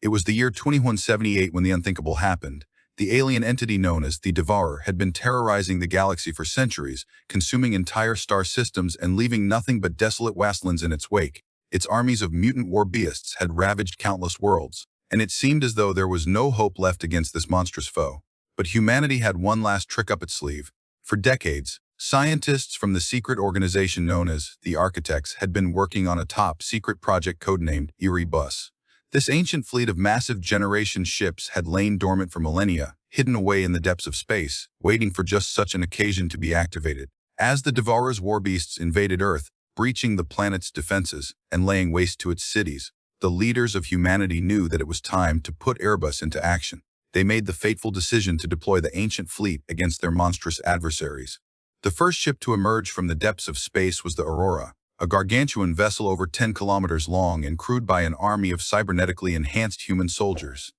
It was the year 2178 when the unthinkable happened. The alien entity known as the Devourer had been terrorizing the galaxy for centuries, consuming entire star systems and leaving nothing but desolate wastelands in its wake. Its armies of mutant war beasts had ravaged countless worlds, and it seemed as though there was no hope left against this monstrous foe. But humanity had one last trick up its sleeve. For decades, scientists from the secret organization known as the Architects had been working on a top-secret project codenamed Erebus. This ancient fleet of massive generation ships had lain dormant for millennia, hidden away in the depths of space, waiting for just such an occasion to be activated. As the Devourer's warbeasts invaded Earth, breaching the planet's defenses and laying waste to its cities, the leaders of humanity knew that it was time to put Erebus into action. They made the fateful decision to deploy the ancient fleet against their monstrous adversaries. The first ship to emerge from the depths of space was the Aurora, a gargantuan vessel over 10 kilometers long and crewed by an army of cybernetically enhanced human soldiers.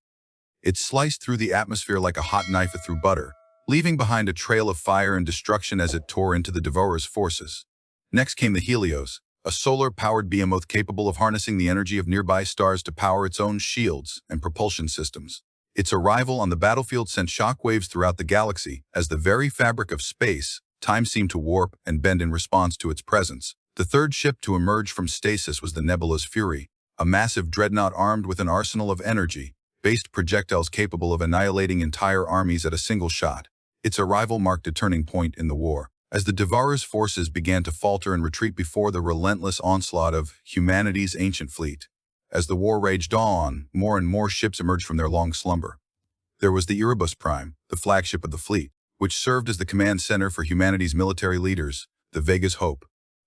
It sliced through the atmosphere like a hot knife through butter, leaving behind a trail of fire and destruction as it tore into the Devourer's forces. Next came the Helios, a solar-powered behemoth capable of harnessing the energy of nearby stars to power its own shields and propulsion systems. Its arrival on the battlefield sent shockwaves throughout the galaxy as the very fabric of space, time seemed to warp and bend in response to its presence. The third ship to emerge from stasis was the Nebula's Fury, a massive dreadnought armed with an arsenal of energy-based projectiles capable of annihilating entire armies at a single shot. Its arrival marked a turning point in the war, as the Devourer's forces began to falter and retreat before the relentless onslaught of humanity's ancient fleet. As the war raged on, more and more ships emerged from their long slumber. There was the Erebus Prime, the flagship of the fleet, which served as the command center for humanity's military leaders, the Vega's Hope,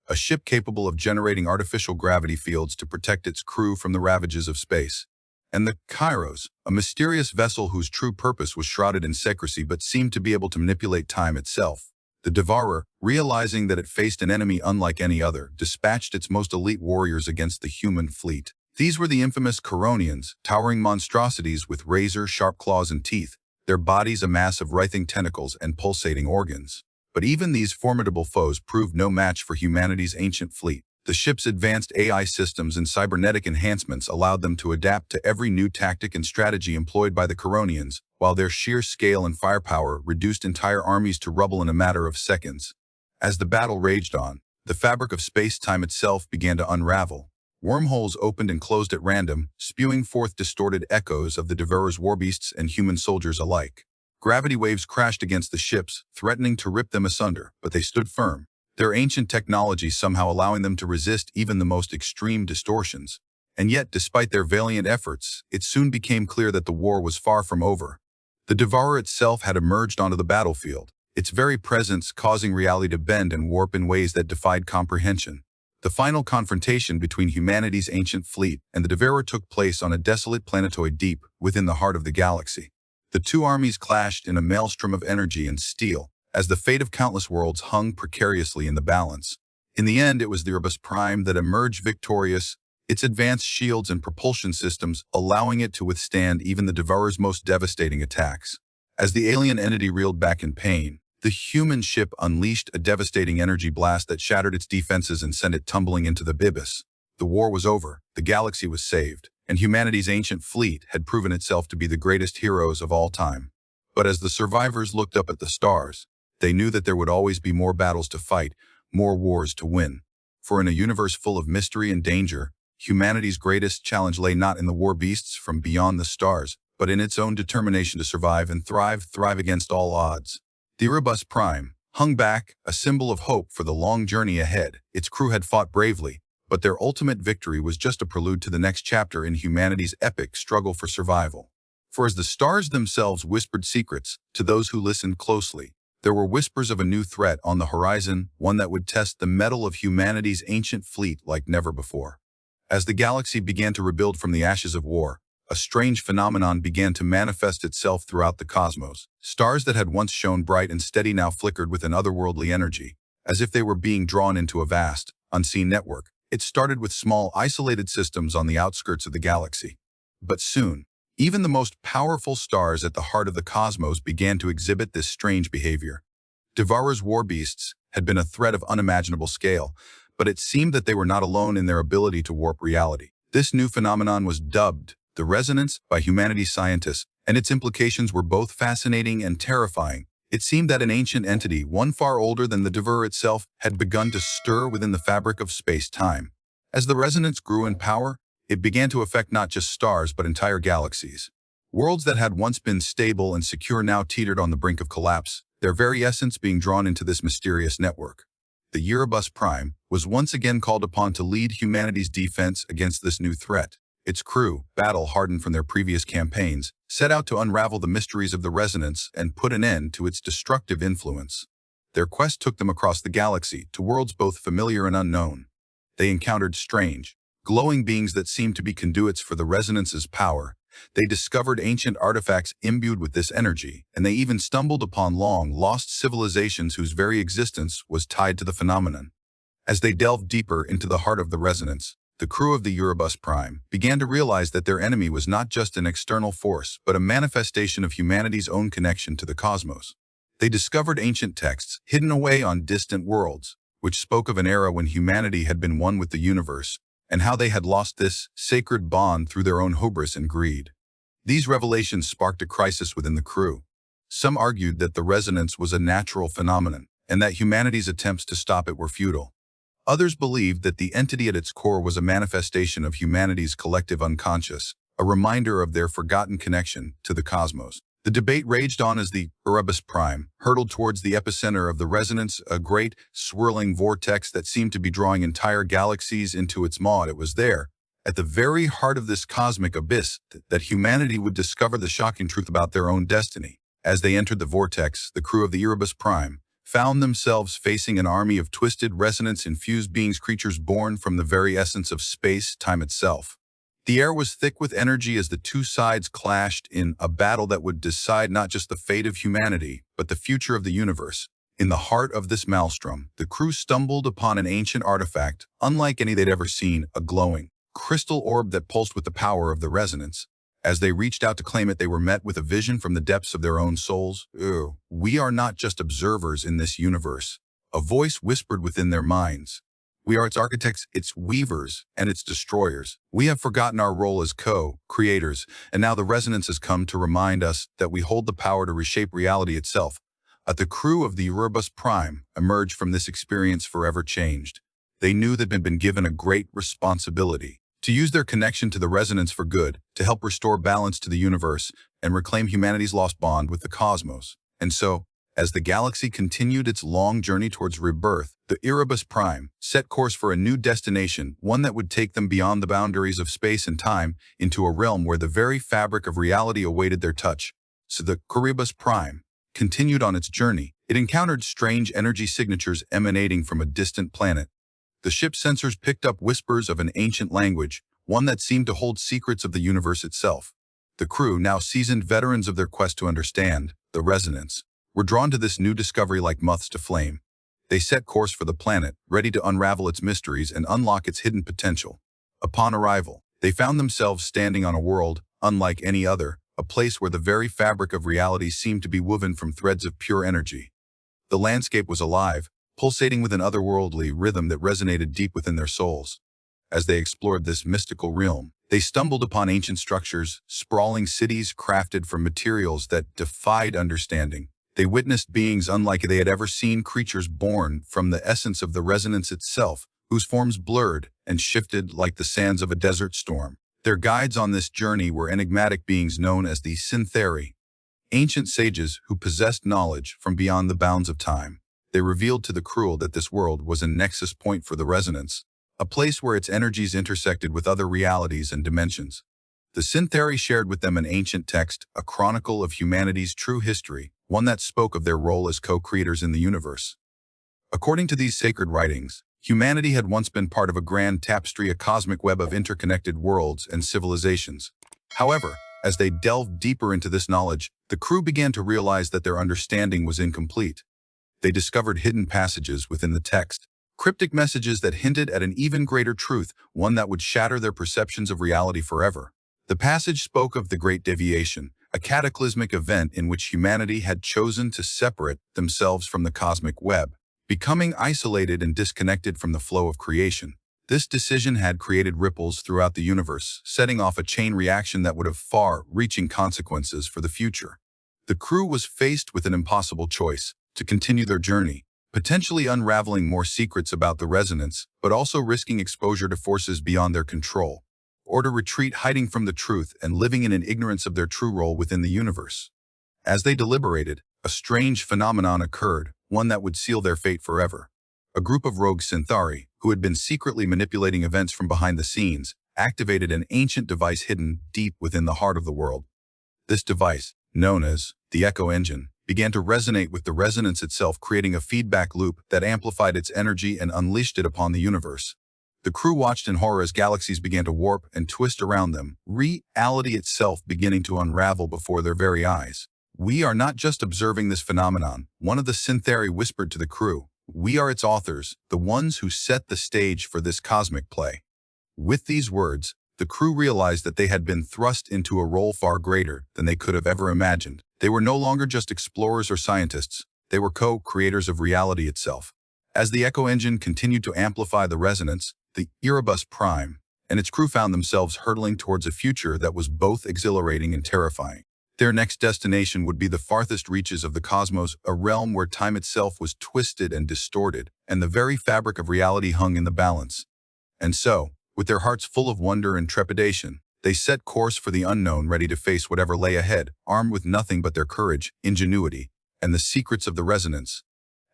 a ship capable of generating artificial gravity fields to protect its crew from the ravages of space. And the Kairos, a mysterious vessel whose true purpose was shrouded in secrecy but seemed to be able to manipulate time itself. The Devourer, realizing that it faced an enemy unlike any other, dispatched its most elite warriors against the human fleet. These were the infamous Coronians, towering monstrosities with razor-sharp claws and teeth, their bodies a mass of writhing tentacles and pulsating organs. But even these formidable foes proved no match for humanity's ancient fleet. The ship's advanced AI systems and cybernetic enhancements allowed them to adapt to every new tactic and strategy employed by the Coronians, while their sheer scale and firepower reduced entire armies to rubble in a matter of seconds. As the battle raged on, the fabric of space-time itself began to unravel. Wormholes opened and closed at random, spewing forth distorted echoes of the Devourer's warbeasts and human soldiers alike. Gravity waves crashed against the ships, threatening to rip them asunder, but they stood firm, their ancient technology somehow allowing them to resist even the most extreme distortions. And yet, despite their valiant efforts, it soon became clear that the war was far from over. The Devourer itself had emerged onto the battlefield, its very presence causing reality to bend and warp in ways that defied comprehension. The final confrontation between humanity's ancient fleet and the Devourer took place on a desolate planetoid deep within the heart of the galaxy. The two armies clashed in a maelstrom of energy and steel, as the fate of countless worlds hung precariously in the balance. In the end, it was the Erebus Prime that emerged victorious, its advanced shields and propulsion systems allowing it to withstand even the Devourer's most devastating attacks. As the alien entity reeled back in pain, the human ship unleashed a devastating energy blast that shattered its defenses and sent it tumbling into the abyss. The war was over, the galaxy was saved, and humanity's ancient fleet had proven itself to be the greatest heroes of all time. But as the survivors looked up at the stars, they knew that there would always be more battles to fight, more wars to win. For in a universe full of mystery and danger, humanity's greatest challenge lay not in the war beasts from beyond the stars, but in its own determination to survive and thrive against all odds. The Erebus Prime hung back, a symbol of hope for the long journey ahead. Its crew had fought bravely, but their ultimate victory was just a prelude to the next chapter in humanity's epic struggle for survival. For as the stars themselves whispered secrets to those who listened closely, there were whispers of a new threat on the horizon, one that would test the mettle of humanity's ancient fleet like never before. As the galaxy began to rebuild from the ashes of war, a strange phenomenon began to manifest itself throughout the cosmos. Stars that had once shone bright and steady now flickered with an otherworldly energy, as if they were being drawn into a vast, unseen network. It started with small, isolated systems on the outskirts of the galaxy. But soon, even the most powerful stars at the heart of the cosmos began to exhibit this strange behavior. Devourer's warbeasts had been a threat of unimaginable scale, but it seemed that they were not alone in their ability to warp reality. This new phenomenon was dubbed The Resonance by humanities scientists, and its implications were both fascinating and terrifying. It seemed that an ancient entity, one far older than the Devur itself, had begun to stir within the fabric of space-time. As the resonance grew in power, it began to affect not just stars but entire galaxies. Worlds that had once been stable and secure now teetered on the brink of collapse, their very essence being drawn into this mysterious network. The Erebus Prime was once again called upon to lead humanity's defense against this new threat. Its crew, battle-hardened from their previous campaigns, set out to unravel the mysteries of the resonance and put an end to its destructive influence. Their quest took them across the galaxy to worlds both familiar and unknown. They encountered strange, glowing beings that seemed to be conduits for the resonance's power. They discovered ancient artifacts imbued with this energy, and they even stumbled upon long-lost civilizations whose very existence was tied to the phenomenon. As they delved deeper into the heart of the resonance, the crew of the Erebus Prime began to realize that their enemy was not just an external force, but a manifestation of humanity's own connection to the cosmos. They discovered ancient texts hidden away on distant worlds, which spoke of an era when humanity had been one with the universe, and how they had lost this sacred bond through their own hubris and greed. These revelations sparked a crisis within the crew. Some argued that the resonance was a natural phenomenon, and that humanity's attempts to stop it were futile. Others believed that the entity at its core was a manifestation of humanity's collective unconscious, a reminder of their forgotten connection to the cosmos. The debate raged on as the Erebus Prime hurtled towards the epicenter of the resonance, a great, swirling vortex that seemed to be drawing entire galaxies into its maw. It was there, at the very heart of this cosmic abyss, that humanity would discover the shocking truth about their own destiny. As they entered the vortex, the crew of the Erebus Prime found themselves facing an army of twisted, resonance-infused beings, creatures born from the very essence of space-time itself. The air was thick with energy as the two sides clashed in a battle that would decide not just the fate of humanity, but the future of the universe. In the heart of this maelstrom, the crew stumbled upon an ancient artifact, unlike any they'd ever seen, a glowing crystal orb that pulsed with the power of the resonance. As they reached out to claim it, they were met with a vision from the depths of their own souls. We are not just observers in this universe. A voice whispered within their minds. We are its architects, its weavers, and its destroyers. We have forgotten our role as co-creators, and now the resonance has come to remind us that we hold the power to reshape reality itself. The crew of the Erebus Prime emerged from this experience forever changed. They knew that they'd been given a great responsibility to use their connection to the resonance for good, to help restore balance to the universe and reclaim humanity's lost bond with the cosmos. And so, as the galaxy continued its long journey towards rebirth, the Erebus Prime set course for a new destination, one that would take them beyond the boundaries of space and time into a realm where the very fabric of reality awaited their touch. So the Erebus Prime continued on its journey. It encountered strange energy signatures emanating from a distant planet. The ship's sensors picked up whispers of an ancient language, one that seemed to hold secrets of the universe itself. The crew, now seasoned veterans of their quest to understand the resonance, were drawn to this new discovery like moths to flame. They set course for the planet, ready to unravel its mysteries and unlock its hidden potential. Upon arrival, they found themselves standing on a world unlike any other, a place where the very fabric of reality seemed to be woven from threads of pure energy. The landscape was alive, pulsating with an otherworldly rhythm that resonated deep within their souls. As they explored this mystical realm, they stumbled upon ancient structures, sprawling cities crafted from materials that defied understanding. They witnessed beings unlike they had ever seen, creatures born from the essence of the resonance itself, whose forms blurred and shifted like the sands of a desert storm. Their guides on this journey were enigmatic beings known as the Syntheri, ancient sages who possessed knowledge from beyond the bounds of time. They revealed to the crew that this world was a nexus point for the resonance, a place where its energies intersected with other realities and dimensions. The Syntheri shared with them an ancient text, a chronicle of humanity's true history, one that spoke of their role as co-creators in the universe. According to these sacred writings, humanity had once been part of a grand tapestry, a cosmic web of interconnected worlds and civilizations. However, as they delved deeper into this knowledge, the crew began to realize that their understanding was incomplete. They discovered hidden passages within the text, cryptic messages that hinted at an even greater truth, one that would shatter their perceptions of reality forever. The passage spoke of the Great Deviation, a cataclysmic event in which humanity had chosen to separate themselves from the cosmic web, becoming isolated and disconnected from the flow of creation. This decision had created ripples throughout the universe, setting off a chain reaction that would have far-reaching consequences for the future. The crew was faced with an impossible choice: to continue their journey, potentially unraveling more secrets about the resonance, but also risking exposure to forces beyond their control, or to retreat, hiding from the truth and living in an ignorance of their true role within the universe. As they deliberated, a strange phenomenon occurred, one that would seal their fate forever. A group of rogue Synthari, who had been secretly manipulating events from behind the scenes, activated an ancient device hidden deep within the heart of the world. This device, known as the Echo Engine, began to resonate with the resonance itself, creating a feedback loop that amplified its energy and unleashed it upon the universe. The crew watched in horror as galaxies began to warp and twist around them, reality itself beginning to unravel before their very eyes. "We are not just observing this phenomenon," one of the Synthari whispered to the crew. "We are its authors, the ones who set the stage for this cosmic play." With these words, the crew realized that they had been thrust into a role far greater than they could have ever imagined. They were no longer just explorers or scientists, they were co-creators of reality itself. As the Echo Engine continued to amplify the resonance, the Erebus Prime and its crew found themselves hurtling towards a future that was both exhilarating and terrifying. Their next destination would be the farthest reaches of the cosmos, a realm where time itself was twisted and distorted, and the very fabric of reality hung in the balance. And so, with their hearts full of wonder and trepidation, they set course for the unknown, ready to face whatever lay ahead, armed with nothing but their courage, ingenuity, and the secrets of the resonance.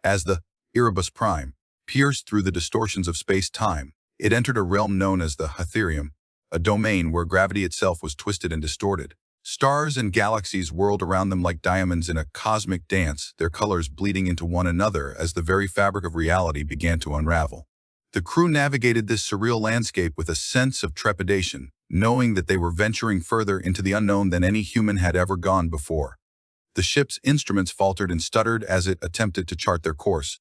As the Erebus Prime pierced through the distortions of space-time, it entered a realm known as the Hatherium, a domain where gravity itself was twisted and distorted. Stars and galaxies whirled around them like diamonds in a cosmic dance, their colors bleeding into one another as the very fabric of reality began to unravel. The crew navigated this surreal landscape with a sense of trepidation, knowing that they were venturing further into the unknown than any human had ever gone before. The ship's instruments faltered and stuttered as it attempted to chart their course,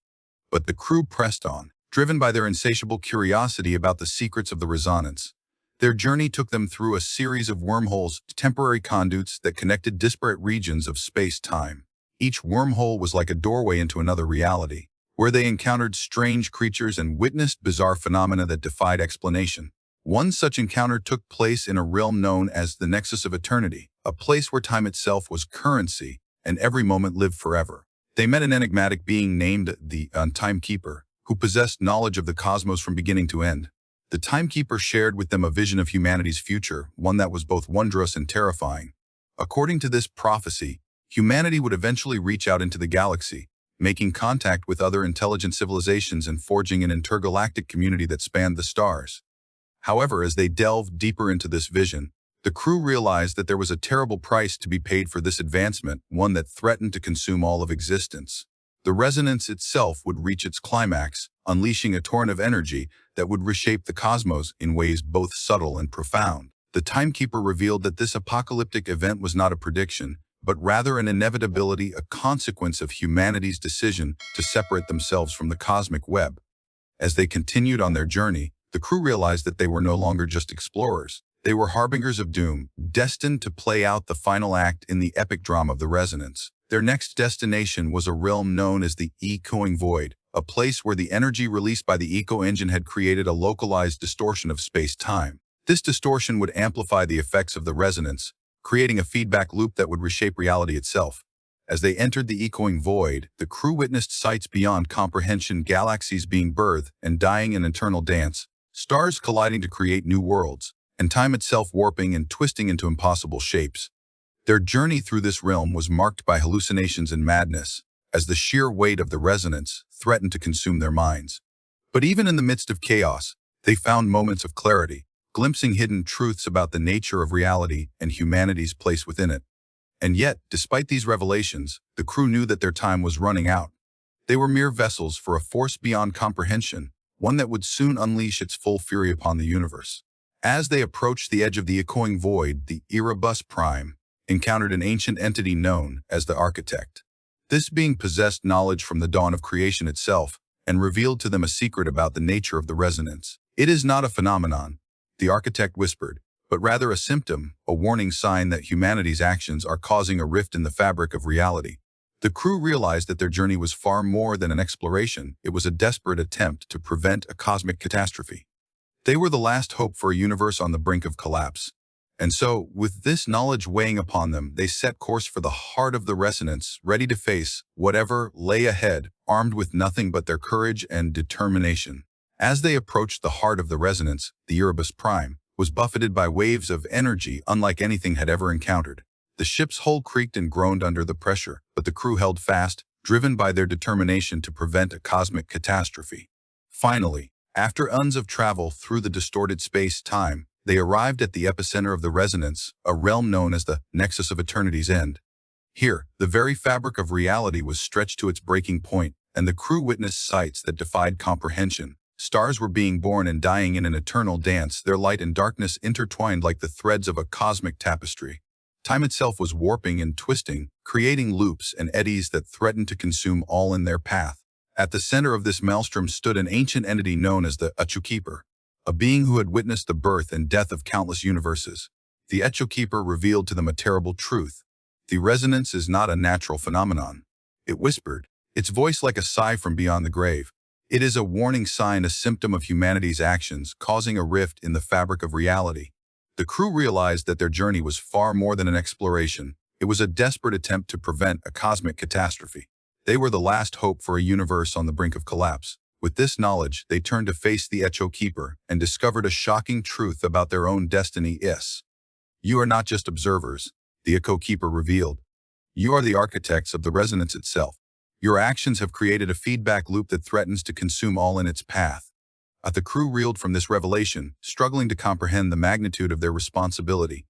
but the crew pressed on, driven by their insatiable curiosity about the secrets of the resonance. Their journey took them through a series of wormholes, temporary conduits that connected disparate regions of space-time. Each wormhole was like a doorway into another reality, where they encountered strange creatures and witnessed bizarre phenomena that defied explanation. One such encounter took place in a realm known as the Nexus of Eternity, a place where time itself was currency and every moment lived forever. They met an enigmatic being named the Timekeeper, who possessed knowledge of the cosmos from beginning to end. The Timekeeper shared with them a vision of humanity's future, one that was both wondrous and terrifying. According to this prophecy, humanity would eventually reach out into the galaxy, making contact with other intelligent civilizations and forging an intergalactic community that spanned the stars. However, as they delved deeper into this vision, the crew realized that there was a terrible price to be paid for this advancement, one that threatened to consume all of existence. The resonance itself would reach its climax, unleashing a torrent of energy that would reshape the cosmos in ways both subtle and profound. The Timekeeper revealed that this apocalyptic event was not a prediction, but rather an inevitability, a consequence of humanity's decision to separate themselves from the cosmic web. As they continued on their journey, the crew realized that they were no longer just explorers. They were harbingers of doom, destined to play out the final act in the epic drama of the resonance. Their next destination was a realm known as the Echoing Void, a place where the energy released by the Echo Engine had created a localized distortion of space-time. This distortion would amplify the effects of the resonance, creating a feedback loop that would reshape reality itself. As they entered the Echoing Void, the crew witnessed sights beyond comprehension, galaxies being birthed and dying in eternal dance, stars colliding to create new worlds, and time itself warping and twisting into impossible shapes. Their journey through this realm was marked by hallucinations and madness, as the sheer weight of the resonance threatened to consume their minds. But even in the midst of chaos, they found moments of clarity, glimpsing hidden truths about the nature of reality and humanity's place within it. And yet, despite these revelations, the crew knew that their time was running out. They were mere vessels for a force beyond comprehension, one that would soon unleash its full fury upon the universe. As they approached the edge of the Echoing Void, the Erebus Prime encountered an ancient entity known as the Architect. This being possessed knowledge from the dawn of creation itself and revealed to them a secret about the nature of the resonance. "It is not a phenomenon," the Architect whispered, "but rather a symptom, a warning sign that humanity's actions are causing a rift in the fabric of reality." The crew realized that their journey was far more than an exploration. It was a desperate attempt to prevent a cosmic catastrophe. They were the last hope for a universe on the brink of collapse. And so, with this knowledge weighing upon them, they set course for the heart of the resonance, ready to face whatever lay ahead, armed with nothing but their courage and determination. As they approached the heart of the resonance, the Erebus Prime was buffeted by waves of energy unlike anything had ever encountered. The ship's hull creaked and groaned under the pressure, but the crew held fast, driven by their determination to prevent a cosmic catastrophe. Finally, after eons of travel through the distorted space-time, they arrived at the epicenter of the resonance, a realm known as the Nexus of Eternity's End. Here, the very fabric of reality was stretched to its breaking point, and the crew witnessed sights that defied comprehension. Stars were being born and dying in an eternal dance, their light and darkness intertwined like the threads of a cosmic tapestry. Time itself was warping and twisting, creating loops and eddies that threatened to consume all in their path. At the center of this maelstrom stood an ancient entity known as the Keeper, a being who had witnessed the birth and death of countless universes. The Keeper revealed to them a terrible truth. The resonance is not a natural phenomenon. It whispered, its voice like a sigh from beyond the grave. It is a warning sign, a symptom of humanity's actions, causing a rift in the fabric of reality. The crew realized that their journey was far more than an exploration. It was a desperate attempt to prevent a cosmic catastrophe. They were the last hope for a universe on the brink of collapse. With this knowledge, they turned to face the Keeper and discovered a shocking truth about their own destiny. You are not just observers, the Keeper revealed. You are the architects of the resonance itself. Your actions have created a feedback loop that threatens to consume all in its path. The crew reeled from this revelation, struggling to comprehend the magnitude of their responsibility.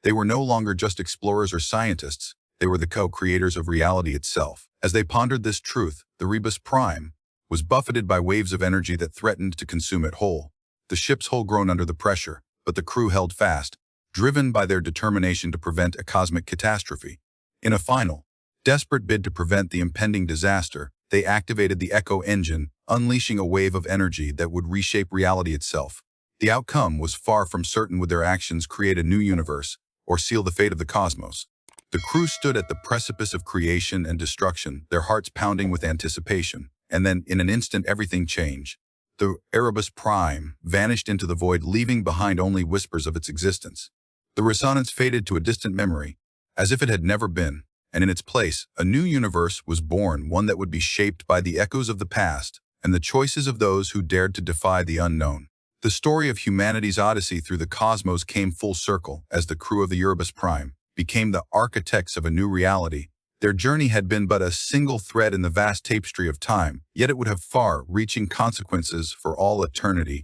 They were no longer just explorers or scientists, they were the co-creators of reality itself. As they pondered this truth, the Erebus Prime was buffeted by waves of energy that threatened to consume it whole. The ship's hull groaned under the pressure, but the crew held fast, driven by their determination to prevent a cosmic catastrophe. In a final, desperate bid to prevent the impending disaster, they activated the Echo engine, unleashing a wave of energy that would reshape reality itself. The outcome was far from certain. Would their actions create a new universe, or seal the fate of the cosmos? The crew stood at the precipice of creation and destruction, their hearts pounding with anticipation. And then, in an instant, everything changed. The Erebus Prime vanished into the void, leaving behind only whispers of its existence. The resonance faded to a distant memory, as if it had never been, and in its place, a new universe was born, one that would be shaped by the echoes of the past and the choices of those who dared to defy the unknown. The story of humanity's odyssey through the cosmos came full circle as the crew of the Erebus Prime became the architects of a new reality. Their journey had been but a single thread in the vast tapestry of time, yet it would have far-reaching consequences for all eternity.